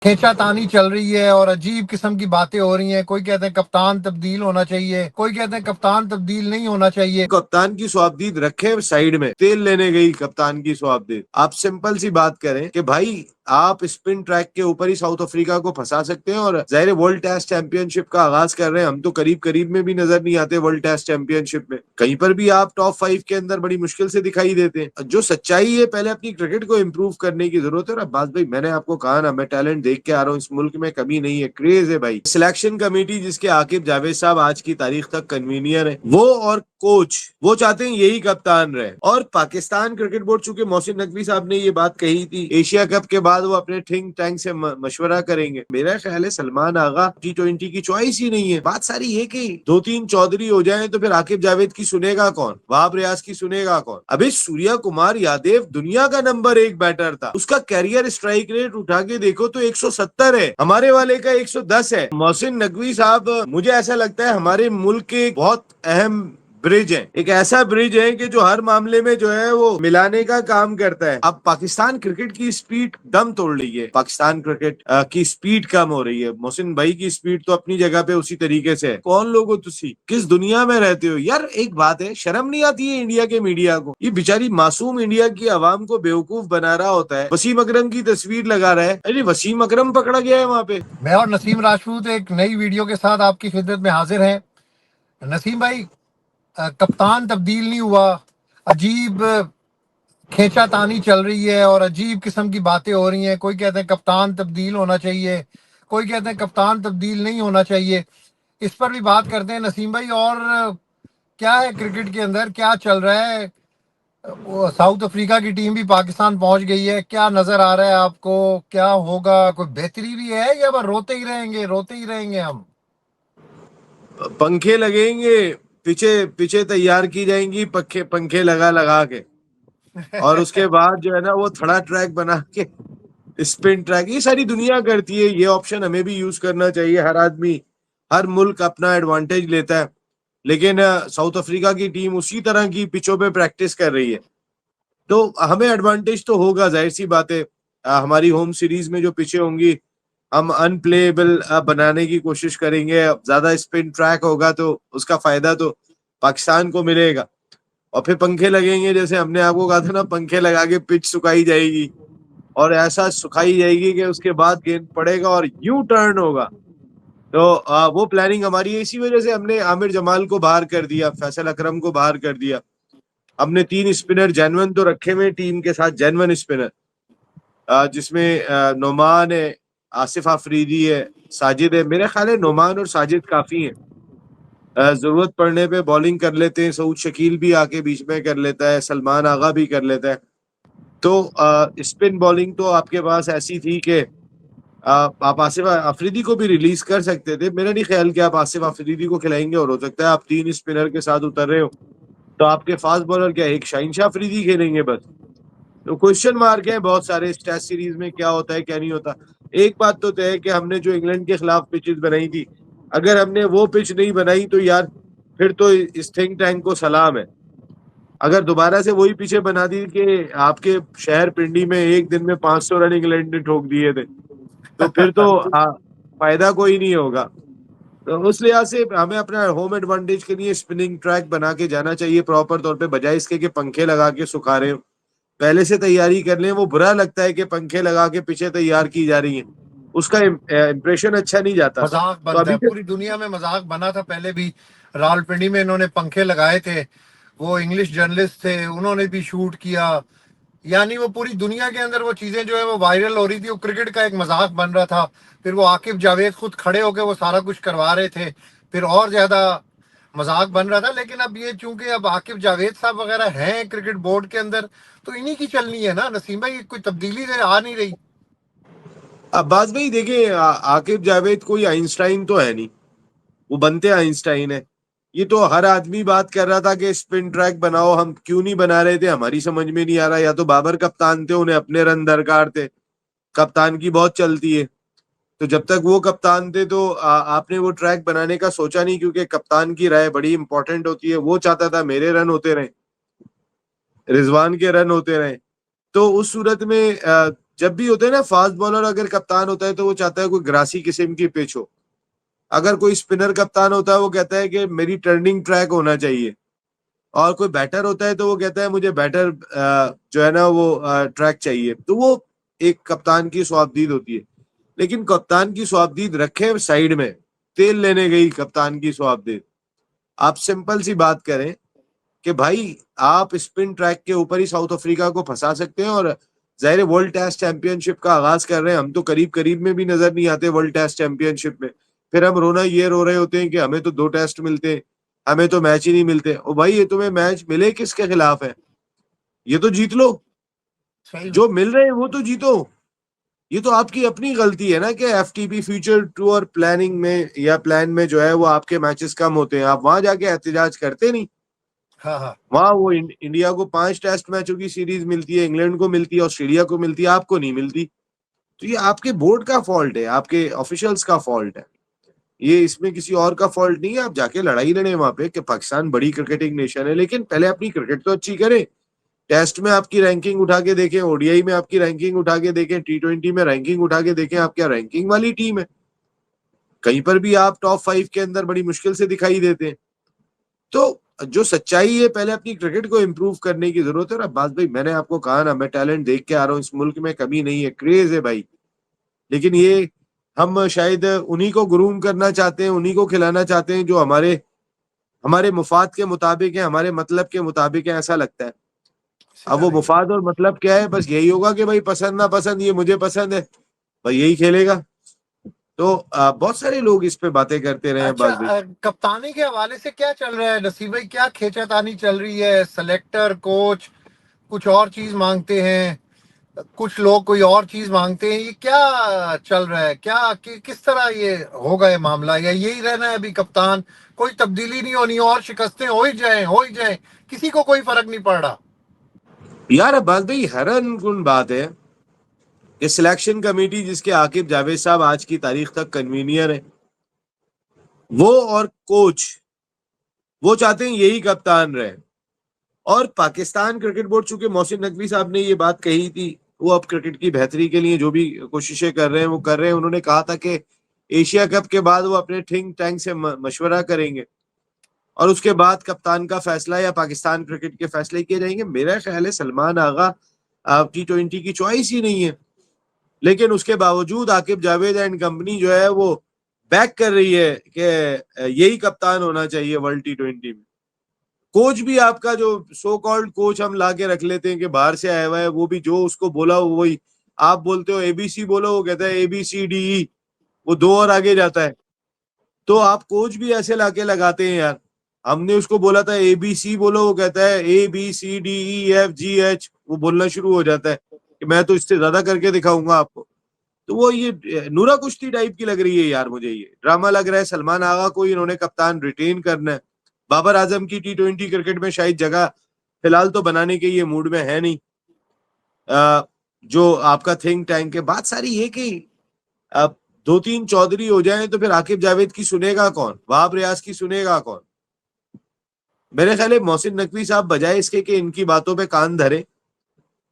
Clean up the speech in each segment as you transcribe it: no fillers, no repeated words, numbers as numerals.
खींचातानी चल रही है और अजीब किस्म की बातें हो रही हैं। कोई कहते हैं कप्तान तब्दील होना चाहिए, कोई कहते हैं कप्तान तब्दील नहीं होना चाहिए। कप्तान की स्वाबदीद रखे साइड में, तेल लेने गई कप्तान की स्वाबदीद। आप सिंपल सी बात करें कि भाई आप स्पिन ट्रैक के ऊपर ही साउथ अफ्रीका को फंसा सकते हैं, और जाहिर वर्ल्ड टेस्ट चैंपियनशिप का आगाज कर रहे हैं। हम तो करीब करीब में भी नजर नहीं आते वर्ल्ड टेस्ट चैंपियनशिप में, कहीं पर भी आप टॉप 5 के अंदर बड़ी मुश्किल से दिखाई देते हैं। जो सच्चाई है, पहले अपनी क्रिकेट को इम्प्रूव करने की जरूरत है। और अब्बास भाई, मैंने आपको कहा ना, मैं टैलेंट देख के आ रहा हूँ, इस मुल्क में कमी नहीं है, क्रेज है भाई। सिलेक्शन कमेटी जिसके आकिब जावेद साहब आज की तारीख तक कन्वीनियर है, वो और कोच वो चाहते हैं यही कप्तान रहे। और पाकिस्तान क्रिकेट बोर्ड, चूंकि मोहसिन नकवी साहब ने ये बात कही थी, एशिया कप के बाद वो अपने थिंक टैंक से मशवरा करेंगे। मेरा ख्याल है सलमान आगा T20 की चॉइस ही नहीं है। बात सारी ये कि 2-3 चौधरी हो जाए तो फिर आकिब जावेद की सुनेगा कौन, वहाब रियाज की सुनेगा कौन। अभी सूर्या कुमार यादव दुनिया का नंबर 1 बैटर था, उसका कैरियर स्ट्राइक रेट उठा के देखो तो 170 है, हमारे वाले का 110 है। मोहसिन नकवी साहब, मुझे ऐसा लगता है हमारे मुल्क के बहुत अहम ब्रिज है, एक ऐसा ब्रिज है कि जो हर मामले में जो है वो मिलाने का काम करता है। अब पाकिस्तान क्रिकेट की स्पीड दम तोड़ रही है, पाकिस्तान क्रिकेट की स्पीड कम हो रही है। मोहसिन भाई की स्पीड तो अपनी जगह पे उसी तरीके से है। कौन लोग हो तुसी, किस दुनिया में रहते हो यार? एक बात है, शर्म नहीं आती है इंडिया के मीडिया को? ये बेचारी मासूम इंडिया की आवाम को बेवकूफ बना रहा होता है। वसीम अकरम की तस्वीर लगा रहा है, अरे वसीम अकरम पकड़ा गया है वहां पे। मैं और नसीम राजपूत एक नई वीडियो के साथ आपकी खिदमत में हाजिर हैं। नसीम भाई, कप्तान तब्दील नहीं हुआ, अजीब खींचातानी चल रही है और अजीब किस्म की बातें हो रही हैं। कोई कहते हैं कप्तान तब्दील होना चाहिए, कोई कहते हैं कप्तान तब्दील नहीं होना चाहिए। इस पर भी बात करते हैं नसीम भाई। और क्या है क्रिकेट के अंदर, क्या चल रहा है? वो साउथ अफ्रीका की टीम भी पाकिस्तान पहुंच गई है, क्या नजर आ रहा है आपको? क्या होगा? कोई बेहतरी भी है या बस रोते ही रहेंगे, रोते ही रहेंगे हम? पंखे लगेंगे, पीछे पीछे तैयार की जाएंगी पंखे, पंखे लगा लगा के। और उसके बाद जो है ना, वो थड़ा ट्रैक बना के स्पिन ट्रैक, ये सारी दुनिया करती है। ये ऑप्शन हमें भी यूज करना चाहिए। हर आदमी, हर मुल्क अपना एडवांटेज लेता है, लेकिन साउथ अफ्रीका की टीम उसी तरह की पिचों पे प्रैक्टिस कर रही है, तो हमें एडवांटेज तो होगा, जाहिर सी बात है। हमारी होम सीरीज में जो पिचें होंगी, हम अनप्लेएबल बनाने की कोशिश करेंगे। ज्यादा स्पिन ट्रैक होगा तो उसका फायदा तो पाकिस्तान को मिलेगा। और फिर पंखे लगेंगे, जैसे हमने आपको कहा था ना, पंखे लगा के पिच सुखाई जाएगी, और ऐसा सुखाई जाएगी कि उसके बाद गेंद पड़ेगा और यू टर्न होगा। तो वो प्लानिंग हमारी है। इसी वजह से हमने आमिर जमाल को बाहर कर दिया, फैसल अकरम को बाहर कर दिया। हमने 3 स्पिनर जेनवन तो रखे हुए टीम के साथ, जेनवन स्पिनर, जिसमें नोमान है, आसिफ आफरीदी है, साजिद है। मेरा ख्याल है नोमान और साजिद काफी हैं। जरूरत पड़ने पे बॉलिंग कर लेते हैं, सऊद शकील भी आके बीच में कर लेता है, सलमान आगा भी कर लेता है। तो स्पिन बॉलिंग तो आपके पास ऐसी थी कि आप आसिफ अफरीदी को भी रिलीज कर सकते थे। मेरा नहीं ख्याल कि आप आसिफ अफरीदी को खिलाएंगे, और हो सकता है आप 3 स्पिनर के साथ उतर रहे हो, तो आपके फास्ट बॉलर क्या, एक शाहिनशाह अफरीदी खेलेंगे बस? तो क्वेश्चन मार्क है बहुत सारे इस टेस्ट सीरीज में, क्या होता है क्या नहीं होता। एक बात तो तय है कि हमने जो इंग्लैंड के खिलाफ पिचेस बनाई थी, अगर हमने वो पिच नहीं बनाई तो यार फिर तो इस थिंक टैंक को सलाम है। अगर दोबारा से वही पीछे बना दी कि आपके शहर पिंडी में एक दिन में 500 रन इंग्लैंड ने ठोक दिए थे, तो फिर तो फायदा कोई नहीं होगा। तो उस लिहाज से हमें अपना होम एडवांटेज के लिए स्पिनिंग ट्रैक बना के जाना चाहिए प्रॉपर तौर पे, बजाय इसके कि पंखे लगा के सुखा रहे हो। पहले से तैयारी कर लें। वो बुरा लगता है कि पंखे लगा के पीछे तैयार की जा रही है, उसका इम्प्रेशन अच्छा नहीं जाता। मजाक तो बनता अभी है, तक पूरी दुनिया में मजाक बना था पहले भी। रावलपिंडी में इन्होंने पंखे लगाए थे, वो इंग्लिश जर्नलिस्ट थे, उन्होंने भी शूट किया। यानी वो पूरी दुनिया के अंदर वो चीजें जो है वो वायरल हो रही थी, वो क्रिकेट का एक मजाक बन रहा था। फिर वो आकिब जावेद खुद खड़े होकर वो सारा कुछ करवा रहे थे, फिर और ज्यादा मजाक बन रहा था। लेकिन अब ये चूंकि अब आकिब जावेद साहब वगैरह हैं क्रिकेट बोर्ड के अंदर, तो इन्हीं की चलनी है ना नसीम भाई, कोई तब्दीली से आ नहीं रही। अब्बास भाई देखिए, आकिब जावेद कोई आइंस्टाइन तो है नहीं, वो बनते आइंस्टाइन है। ये तो हर आदमी बात कर रहा था कि स्पिन ट्रैक बनाओ, हम क्यों नहीं बना रहे थे, हमारी समझ में नहीं आ रहा। या तो बाबर कप्तान थे, उन्हें अपने रन दरकार थे, कप्तान की बहुत चलती है, तो जब तक वो कप्तान थे तो आपने वो ट्रैक बनाने का सोचा नहीं, क्योंकि कप्तान की राय बड़ी इंपॉर्टेंट होती है। वो चाहता था मेरे रन होते रहे, रिजवान के रन होते रहे। तो उस सूरत में जब भी होते हैं ना फास्ट बॉलर, अगर कप्तान होता है तो वो चाहता है कोई ग्रासी किस्म की पिच हो। अगर कोई स्पिनर कप्तान होता है वो कहता है कि मेरी टर्निंग ट्रैक होना चाहिए। और कोई बैटर होता है तो वो कहता है मुझे बैटर जो है ना वो ट्रैक चाहिए। तो वो एक कप्तान की स्वाबदीद होती है। लेकिन कप्तान की स्वाबदीद रखे साइड में, तेल लेने गई कप्तान की स्वाबदीद। आप सिंपल सी बात करें कि भाई आप स्पिन ट्रैक के ऊपर ही साउथ अफ्रीका को फंसा सकते हैं। और जाहिर वर्ल्ड टेस्ट चैंपियनशिप का आगाज कर रहे हैं, हम तो करीब करीब में भी नजर नहीं आते वर्ल्ड टेस्ट चैंपियनशिप में। फिर हम रोना ये रो रहे होते हैं कि हमें तो 2 टेस्ट मिलते हैं, हमें तो मैच ही नहीं मिलते। ओ भाई ये तुम्हें मैच मिले किसके खिलाफ है, ये तो जीत लो। सही जो मिल रहे हैं वो तो जीतो। ये तो आपकी अपनी गलती है ना कि एफटीपी फ्यूचर टूर प्लानिंग में या प्लान में जो है वो आपके मैचेस कम होते हैं, आप वहां जाके एहतजाज करते नहीं। हाँ हाँ वहां वो इंडिया को 5 टेस्ट मैचों की सीरीज मिलती है, इंग्लैंड को मिलती है, ऑस्ट्रेलिया को मिलती है, आपको नहीं मिलती। तो ये आपके बोर्ड का फॉल्ट है, आपके ऑफिशियल्स का फॉल्ट है। ये इसमें किसी और का फॉल्ट नहीं है। आप जाके लड़ाई लड़े वहां पे कि पाकिस्तान बड़ी क्रिकेटिंग नेशन है, लेकिन पहले अपनी क्रिकेट तो अच्छी करें। टेस्ट में आपकी रैंकिंग उठा के देखें, ओडीआई में आपकी रैंकिंग उठा के देखें, T20 में रैंकिंग उठा के देखें, आप क्या रैंकिंग वाली टीम है। कहीं पर भी आप टॉप 5 के अंदर बड़ी मुश्किल से दिखाई देते हैं। तो जो सच्चाई है, पहले अपनी क्रिकेट को इम्प्रूव करने की जरूरत है। और अब्बास भाई मैंने आपको कहा ना, मैं टैलेंट देख के आ रहा हूँ, इस मुल्क में कमी नहीं है, क्रेज है भाई। लेकिन ये हम शायद उन्हीं को ग्रूम करना चाहते हैं, उन्हीं को खिलाना चाहते हैं जो हमारे हमारे मुफाद के मुताबिक है, हमारे मतलब के मुताबिक है, ऐसा लगता है। अब वो सही। मुफाद और मतलब क्या है, बस यही होगा कि भाई पसंद ना पसंद, ये मुझे पसंद है, भाई यही खेलेगा। तो बहुत सारे लोग इस पे बातें करते रहे हैं अच्छा, अब्बास भाई। कप्तानी के हवाले से क्या चल रहा है नसीब भाई? क्या खींचातानी चल रही है? सेलेक्टर कोच कुछ और चीज मांगते हैं, कुछ लोग कोई और चीज मांगते हैं, ये क्या चल रहा है? क्या किस तरह ये होगा ये मामला, या यही रहना है अभी कप्तान, कोई तब्दीली नहीं होनी और शिकस्तें हो ही जाए, किसी को कोई फर्क नहीं पड़ रहा? यार अब्बास भाई हैरान कुन बात है कि सिलेक्शन कमेटी जिसके आकिब जावेद साहब आज की तारीख तक कन्वीनियर है, वो और कोच वो चाहते हैं यही कप्तान रहे। और पाकिस्तान क्रिकेट बोर्ड, चूंकि मोहसिन नकवी साहब ने ये बात कही थी, वो अब क्रिकेट की बेहतरी के लिए जो भी कोशिशें कर रहे हैं वो कर रहे हैं। उन्होंने कहा था कि एशिया कप के बाद वो अपने थिंक टैंक से मशवरा करेंगे और उसके बाद कप्तान का फैसला या पाकिस्तान क्रिकेट के फैसले किए जाएंगे। मेरा ख्याल है सलमान आगा T20 की चॉइस ही नहीं है। लेकिन उसके बावजूद आकिब जावेद एंड कंपनी जो है वो बैक कर रही है कि यही कप्तान होना चाहिए वर्ल्ड T20 में। कोच भी आपका जो सो कॉल्ड कोच हम ला के रख लेते हैं कि बाहर से आया हुआ है, वो भी जो उसको बोला वही। आप बोलते हो ABC बोलो, वो कहता है ABCDE, वो 2 और आगे जाता है। तो आप कोच भी ऐसे लाके लगाते हैं यार। हमने उसको बोला था ABC बोलो, वो कहता है ABCDEFGH, वो बोलना शुरू हो जाता है कि मैं तो इससे ज्यादा करके दिखाऊंगा आपको। तो वो ये नूरा कुश्ती टाइप की लग रही है यार मुझे, ये ड्रामा लग रहा है। सलमान आगा को इन्होंने कप्तान रिटेन करना है। बाबर आजम की T20 क्रिकेट में शायद जगह फिलहाल तो बनाने के ये मूड में है नहीं। जो आपका थिंक टैंक है, बात सारी ये कि अब 2-3 चौधरी हो जाएं तो फिर आकिब जावेद की सुनेगा कौन, वहाब रियाज की सुनेगा कौन? मेरे ख्याल है मोहसिन नकवी साहब बजाय इसके कि इनकी बातों पे कान धरे,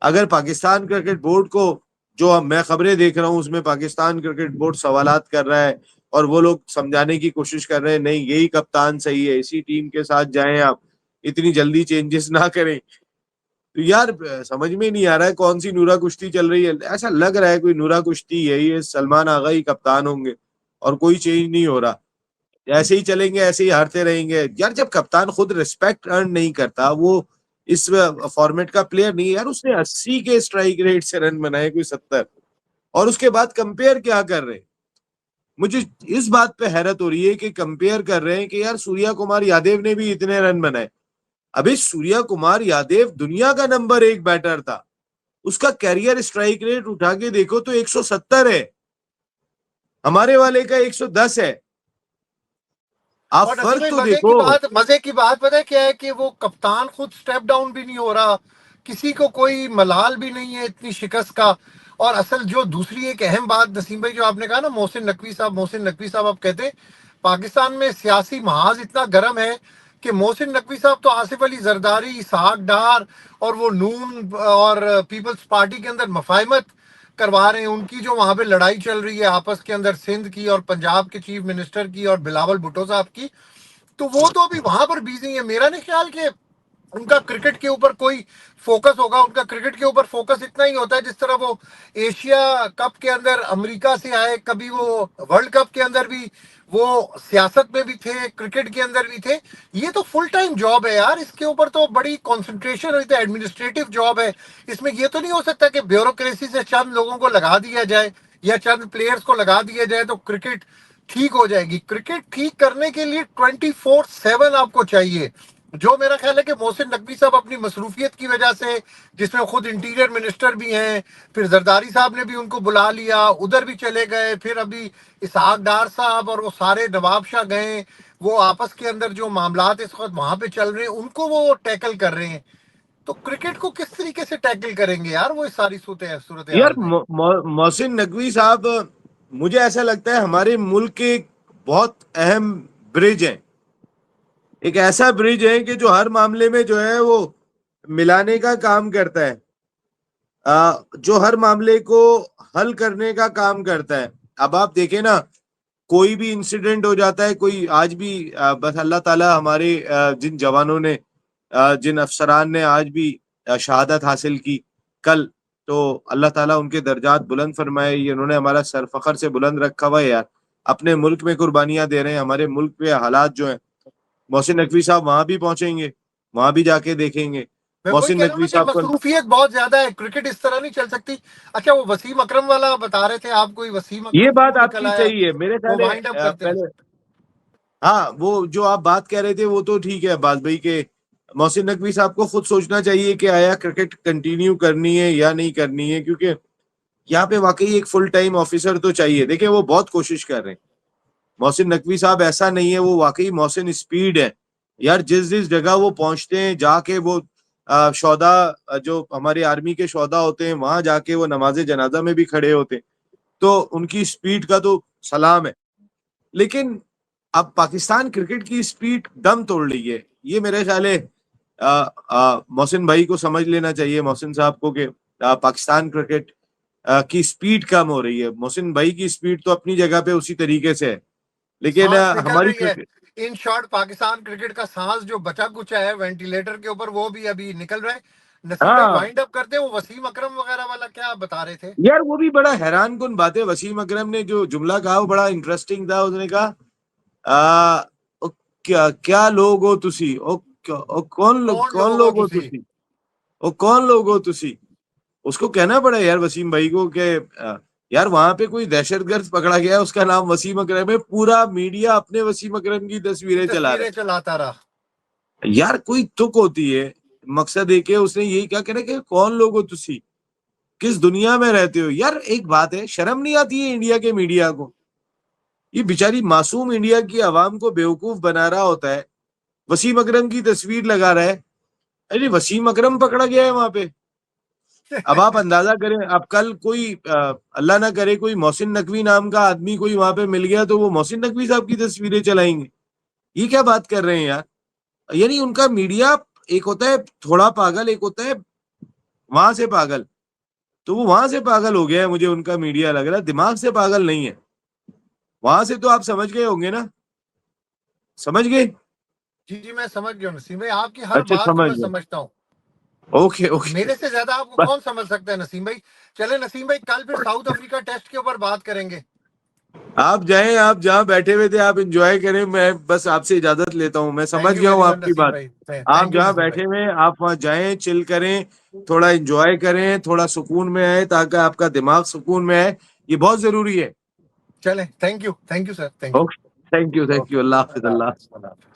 अगर पाकिस्तान क्रिकेट बोर्ड को, जो अब मैं खबरें देख रहा हूँ उसमें पाकिस्तान क्रिकेट बोर्ड सवालात कर रहा है और वो लोग समझाने की कोशिश कर रहे हैं नहीं यही कप्तान सही है, इसी टीम के साथ जाएं आप, इतनी जल्दी चेंजेस ना करें। तो यार समझ में नहीं आ रहा है कौन सी नूरा कुश्ती चल रही है। ऐसा लग रहा है कोई नूरा कुश्ती है, ये सलमान आगा ही कप्तान होंगे और कोई चेंज नहीं हो रहा। ऐसे ही चलेंगे, ऐसे ही हारते रहेंगे यार। जब कप्तान खुद रिस्पेक्ट अर्न नहीं करता, वो इस फॉर्मेट का प्लेयर नहीं है यार। उसने 80 के स्ट्राइक रेट से रन बनाए, कोई 70, और उसके बाद कंपेयर क्या कर रहे हैं। मुझे इस बात पे हैरत हो रही है कि कंपेयर कर रहे हैं कि यार सूर्या कुमार यादव ने भी इतने रन बनाए। अभी सूर्या कुमार यादव दुनिया का नंबर 1 बैटर था, उसका कैरियर स्ट्राइक रेट उठा के देखो तो 170 है, हमारे वाले का 110 है। आप और नसीम फर्क भाई तो देखो। मजे की बात पता है क्या है कि वो कप्तान खुद स्टेप डाउन भी नहीं हो रहा, किसी को कोई मलाल भी नहीं है इतनी शिकस्त का। और असल जो दूसरी एक अहम बात नसीम भाई जो आपने कहा ना, मोहसिन नकवी साहब, आप कहते हैं पाकिस्तान में सियासी महाज इतना गर्म है कि मोहसिन नकवी साहब तो आसिफ अली जरदारी, इसहाक डार और वो नून और पीपल्स पार्टी के अंदर मफाहमत करवा रहे हैं, उनकी जो वहां पे लड़ाई चल रही है आपस के अंदर सिंध की और पंजाब के चीफ मिनिस्टर की और बिलावल भुट्टो साहब की, तो वो तो अभी वहां पर बिजी है। मेरा नहीं ख्याल कि उनका क्रिकेट के ऊपर कोई फोकस होगा। उनका क्रिकेट के ऊपर फोकस इतना ही होता है जिस तरह वो एशिया कप के अंदर अमेरिका से आए, कभी वो वर्ल्ड कप के अंदर भी वो सियासत में भी थे, क्रिकेट के अंदर भी थे। ये तो फुल टाइम जॉब है यार, इसके ऊपर तो बड़ी कंसंट्रेशन हुई, तो एडमिनिस्ट्रेटिव जॉब है। इसमें ये तो नहीं हो सकता कि ब्यूरोक्रेसी से चंद लोगों को लगा दिया जाए या चंद प्लेयर्स को लगा दिया जाए तो क्रिकेट ठीक हो जाएगी। क्रिकेट ठीक करने के लिए 24/7 आपको चाहिए। जो मेरा ख्याल है कि मोहसिन नकवी साहब अपनी मसरूफियत की वजह से, जिसमें खुद इंटीरियर मिनिस्टर भी हैं, फिर जरदारी साहब ने भी उनको बुला लिया, उधर भी चले गए, फिर अभी इसहाक डार साहब और वो सारे नवाब शाह गए, वो आपस के अंदर जो मामलात इस वक्त वहां पे चल रहे हैं उनको वो टैकल कर रहे हैं। तो क्रिकेट को किस तरीके से टैकल करेंगे यार वो इस सारी सूरत यार हाल में? मोहसिन नकवी साहब, मुझे ऐसा लगता है हमारे मुल्क के एक बहुत अहम ब्रिज है। एक ऐसा ब्रिज है कि जो हर मामले में जो है वो मिलाने का काम करता है, जो हर मामले को हल करने का काम करता है। अब आप देखें ना, कोई भी इंसिडेंट हो जाता है, कोई आज भी बस अल्लाह ताला हमारे जिन जवानों ने, जिन अफसरान ने आज भी शहादत हासिल की कल, तो अल्लाह ताला उनके दर्जात बुलंद फरमाए। ये उन्होंने हमारा सर फखर से बुलंद रखा हुआ है यार, अपने मुल्क में कुर्बानियां दे रहे हैं। हमारे मुल्क के हालात जो हैं, मोहसिन नकवी साहब वहां भी पहुंचेंगे, वहां भी जाके देखेंगे। मैं वही मोहसिन कह रहा हूँ ना नकवी कि साहब को, मसरूफियत बहुत ज्यादा है, क्रिकेट इस तरह नहीं चल सकती। अच्छा, वो वसीम अकरम वाला बता रहे थे आप, कोई वसीम ये अकरम बात क्यों निकल आपकी आया? सही है मेरे वो ख्याल है। वाइंड अप करते हैं। पहले, हाँ, वो जो आप बात कह रहे थे वो तो ठीक है बात भाई, के मोहसिन नकवी साहब को खुद सोचना चाहिए कि आया क्रिकेट कंटिन्यू करनी है या नहीं करनी है, क्योंकि यहाँ पे वाकई एक फुल टाइम ऑफिसर तो चाहिए। देखिए वो बहुत कोशिश कर रहे हैं, मोहसिन नकवी साहब ऐसा नहीं है, वो वाकई मोहसिन स्पीड है यार। जिस जिस जगह वो पहुंचते हैं जाके वो शौदा, जो हमारे आर्मी के शौदा होते हैं वहां जाके वो नमाज जनाजा में भी खड़े होते हैं, तो उनकी स्पीड का तो सलाम है। लेकिन अब पाकिस्तान क्रिकेट की स्पीड दम तोड़ रही है। ये मेरे ख्याल है मोहसिन भाई को समझ लेना चाहिए, मोहसिन साहब को, कि पाकिस्तान क्रिकेट की स्पीड कम हो रही है। मोहसिन भाई की स्पीड तो अपनी जगह पे उसी तरीके से है, लेकिन सांस निकल हमारी रही है। Cricket, in short Pakistan cricket का सांस जो बचा कुचा है वेंटिलेटर के ऊपर, वो भी अभी निकल रहा है। नसीम भाई हाँ वाइंड अप करते हैं। वो वसीम अकरम वगैरह वाला क्या आप बता रहे थे? यार, वो भी बड़ा हैरान कुन बात है। वसीम अकरम ने जो जुमला कहा वो बड़ा इंटरेस्टिंग था। उसने कहा, आ, ओ, क्या क्या लोग हो तुसी, कौन कौन लोग हो लोग हो तुसी? तुसी, ओ कौन लोग हो तुसी। उसको कहना पड़ा यार वसीम भाई को कि यार वहां पे कोई दहशतगर्द पकड़ा गया है, उसका नाम वसीम अकरम है, पूरा मीडिया अपने वसीम अकरम की तस्वीरें चला रहा तस्वीरें चलाता रहा। है। यार कोई तुक होती है, मकसद एक है। उसने यही क्या कहना कि कौन लोग हो तुसी, किस दुनिया में रहते हो। यार एक बात है, शर्म नहीं आती है इंडिया के मीडिया को? ये बेचारी मासूम इंडिया की आवाम को बेवकूफ बना रहा होता है, वसीम अकरम की तस्वीर लगा रहा है। अरे वसीम अकरम पकड़ा गया है वहां पे। अब आप अंदाजा करें, अब कल कोई अल्लाह ना करे कोई मोहसिन नकवी नाम का आदमी कोई वहां पे मिल गया, तो वो मोहसिन नकवी साहब की तस्वीरें चलाएंगे। ये क्या बात कर रहे हैं यार? यानी उनका मीडिया, एक होता है थोड़ा पागल, एक होता है वहां से पागल। तो वो वहां से पागल हो गया है, मुझे उनका मीडिया लग रहा है, दिमाग से पागल नहीं है। वहां से तो आप समझ गए होंगे ना, समझ गए? जी जी, मैं समझ गया नसीम भाई, आपकी हर अच्छा, बात को समझ मैं गए। समझता हूँ। Okay okay. मेरे से ज्यादा आपको बस कौन समझ सकता है नसीम भाई। चले नसीम भाई, कल फिर साउथ अफ्रीका टेस्ट के ऊपर बात करेंगे। आप जाएं, आप जहां बैठे हुए थे आप एंजॉय करें, मैं बस आपसे इजाजत लेता हूं। मैं समझ थैंक यू गया हूं वेरी मच आपकी नसीम बात। भाई। आप थैंक यू जहां नसीम भाई। बैठे हुए हैं आप वहां जाएं, चिल करें, थोड़ा एंजॉय करें, थोड़ा सुकून में आए, ताकि आपका दिमाग सुकून में आए। ये बहुत जरूरी है। चले, thank you sir, thank you. Okay, thank you, okay, Allah Hafiz, Allah Allah. Hafiz, Allah Hafiz.